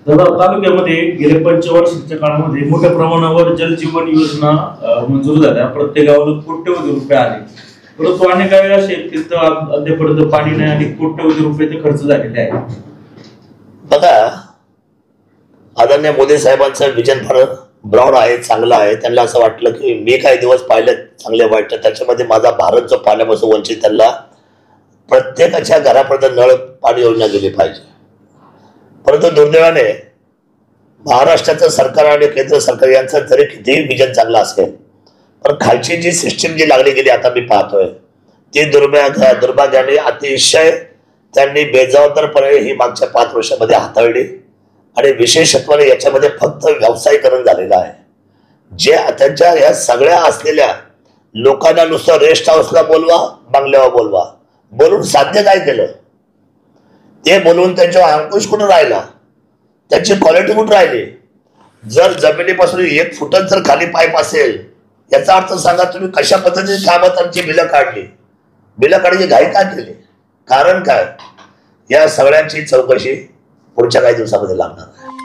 दादा, तालुक्यामध्ये गेल्या पंचवर्षाच्या काळामध्ये मोठ्या प्रमाणावर जलजीवन योजना मंजूर झाल्या. प्रत्येक गावाला कोट्यवधी रुपये आले, परंतु अनेक वेळा असे तिथं अद्यापर्यंत पाणी नाही आणि कोट्यवधी रुपये ते खर्च झालेले आहे. बघा, आदरणीय मोदी साहेबांचं विजन फार ब्रॉड आहे, चांगलं आहे. त्यांना असं वाटलं की मी काही दिवस पाहिले चांगले वाईट, त्याच्यामध्ये माझा भारत जो पाण्यापासून वंचित, त्यांना प्रत्येकाच्या घरापर्यंत नळ पाणी योजना गेली पाहिजे. परंतु दुर्दैवाने महाराष्ट्राचं सरकार आणि केंद्र सरकार यांचं जरी कितीही विजन चांगलं असेल, पण खालची जी सिस्टीम जी लागली गेली आता मी पाहतोय ती दुर्भाग्याने अतिशय त्यांनी बेजबाबदारपणे ही मागच्या 5 वर्षामध्ये हाताळली. आणि विशेषत्वाने याच्यामध्ये फक्त व्यावसायीकरण झालेलं आहे. जे त्यांच्या या सगळ्या असलेल्या लोकांना नुसतं रेस्ट हाऊसला बोलवा, बंगल्यावर बोलवा, बोलून साध्य काय केलं? ते बोलून त्यांच्यावर अंकुश कुठं राहिला, त्यांची क्वालिटी कुठं राहिली? जर जमिनीपासून 1 फुटच जर खाली पाईप असेल, याचा अर्थ सांगा तुम्ही कशा पद्धतीने कामात त्यांची बिलं काढली, बिलं काढायची घाई का केली? कारण काय? या सगळ्यांची चौकशी पुढच्या काही दिवसामध्ये लागणार आहे.